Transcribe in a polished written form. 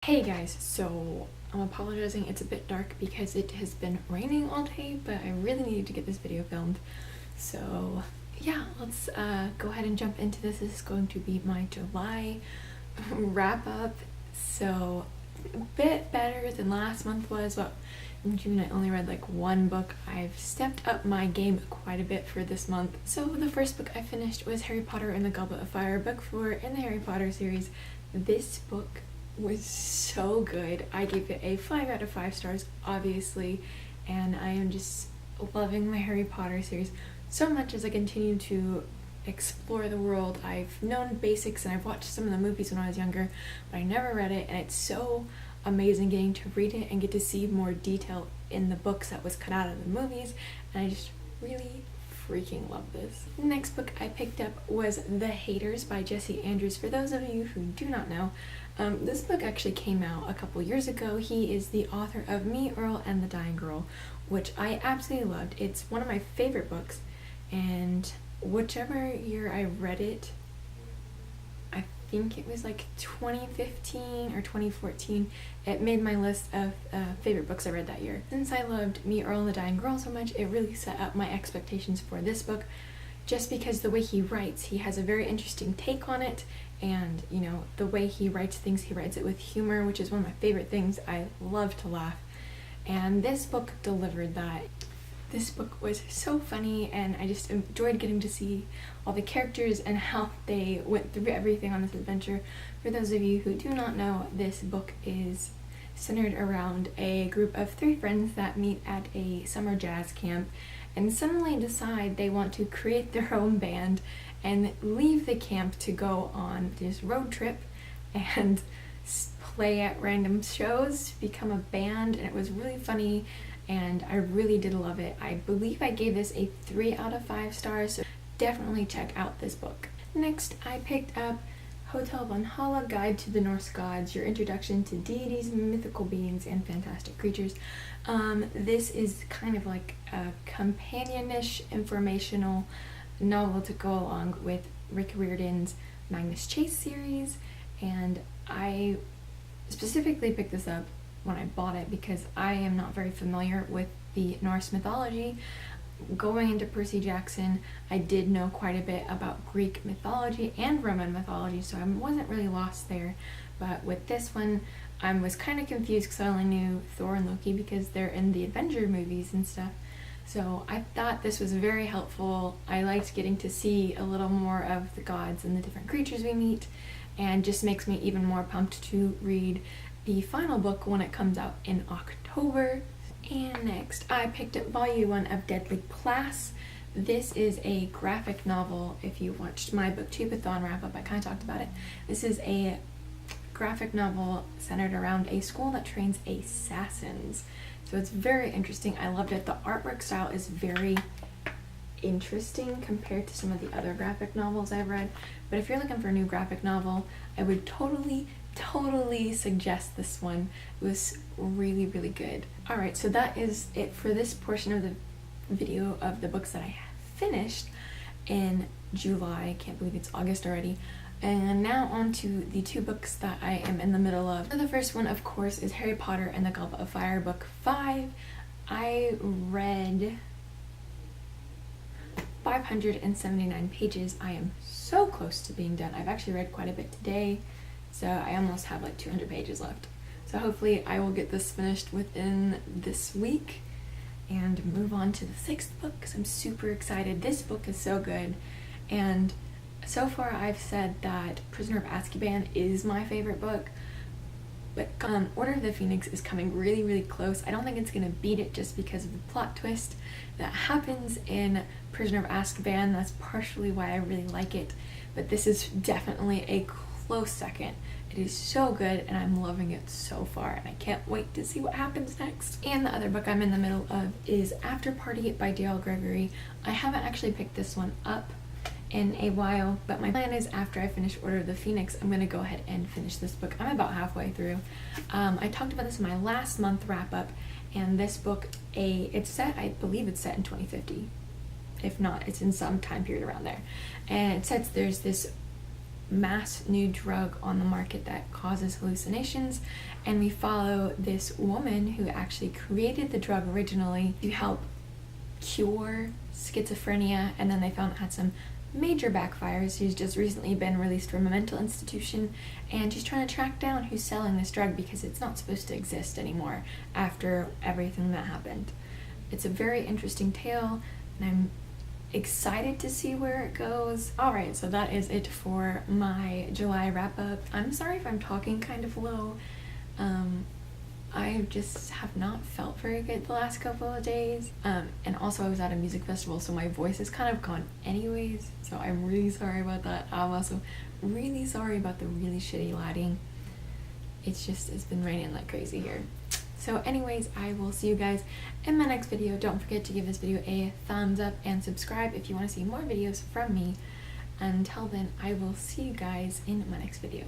Hey guys, so I'm apologizing, it's a bit dark because it has been raining all day, but I really needed to get this video filmed. So yeah, let's go ahead and jump into this. This is going to be my July wrap up. So a bit better than last month was, but in June I only read like one book. I've stepped up my game quite a bit for this month. So the first book I finished was Harry Potter and the Goblet of Fire, book 4 in the Harry Potter series. This book was so good. I gave it a 5 out of 5 stars, obviously, and I am just loving the Harry Potter series so much as I continue to explore the world. I've known basics and I've watched some of the movies when I was younger, but I never read it, and it's so amazing getting to read it and get to see more detail in the books that was cut out of the movies, and I just really freaking love this. The next book I picked up was The Haters by Jesse Andrews. For those of you who do not know, this book actually came out a couple years ago. He is the author of Me, Earl, and the Dying Girl, which I absolutely loved. It's one of my favorite books, and whichever year I read it, I think it was like 2015 or 2014, it made my list of favorite books I read that year. Since I loved Me, Earl, and the Dying Girl so much, it really set up my expectations for this book, just because the way he writes, he has a very interesting take on it, and you know, the way he writes things, he writes it with humor, which is one of my favorite things. I love to laugh, and this book delivered that. This book was so funny, and I just enjoyed getting to see all the characters and how they went through everything on this adventure. For those of you who do not know, this book is centered around a group of 3 friends that meet at a summer jazz camp and suddenly decide they want to create their own band and leave the camp to go on this road trip and play at random shows, become a band, and it was really funny, and I really did love it. I believe I gave this a 3 out of 5 stars, so definitely check out this book. Next, I picked up Hotel Valhalla, Guide to the Norse Gods, Your Introduction to Deities, Mythical Beings, and Fantastic Creatures. This is kind of like a companion-ish informational novel to go along with Rick Riordan's Magnus Chase series, and I specifically picked this up when I bought it because I am not very familiar with the Norse mythology. Going into Percy Jackson, I did know quite a bit about Greek mythology and Roman mythology, so I wasn't really lost there. But with this one, I was kind of confused because I only knew Thor and Loki because they're in the Avenger movies and stuff. So I thought this was very helpful. I liked getting to see a little more of the gods and the different creatures we meet, and just makes me even more pumped to read the final book when it comes out in October. And next, I picked up Volume 1 of Deadly Class. This is a graphic novel. If you watched my Booktubeathon wrap-up, I kind of talked about it. This is a graphic novel centered around a school that trains assassins. So it's very interesting. I loved it. The artwork style is very interesting compared to some of the other graphic novels I've read. But if you're looking for a new graphic novel, I would totally suggest this one. It was really good. Alright, so that is it for this portion of the video of the books that I finished in July. I can't believe it's August already. And now on to the 2 books that I am in the middle of. So the first one, of course, is Harry Potter and the Goblet of Fire, book 5. I read 579 pages. I am so close to being done. I've actually read quite a bit today, so I almost have like 200 pages left. So hopefully I will get this finished within this week and move on to the 6th book because I'm super excited. This book is so good, and so far I've said that Prisoner of Azkaban is my favorite book, but Order of the Phoenix is coming really close. I don't think it's going to beat it just because of the plot twist that happens in Prisoner of Azkaban. That's partially why I really like it, but this is definitely a close second. It is so good, and I'm loving it so far, and I can't wait to see what happens next. And the other book I'm in the middle of is After Party by Dale Gregory. I haven't actually picked this one up in a while, but my plan is after I finish Order of the Phoenix, I'm going to go ahead and finish this book. I'm about halfway through. I talked about this in my last month wrap-up, and this book, I believe it's set in 2050. If not, it's in some time period around there. And it says there's this mass new drug on the market that causes hallucinations, and we follow this woman who actually created the drug originally to help cure schizophrenia, and then they found it had some major backfires. She's just recently been released from a mental institution, and she's trying to track down who's selling this drug because it's not supposed to exist anymore after everything that happened. It's a very interesting tale, and I'm excited to see where it goes. Alright, so that is it for my July wrap-up. I'm sorry if I'm talking kind of low. I just have not felt very good the last couple of days. And also I was at a music festival, so my voice is kind of gone anyways, so I'm really sorry about that. I'm also really sorry about the really shitty lighting. It's been raining like crazy here. So anyways, I will see you guys in my next video. Don't forget to give this video a thumbs up and subscribe if you want to see more videos from me. Until then, I will see you guys in my next video.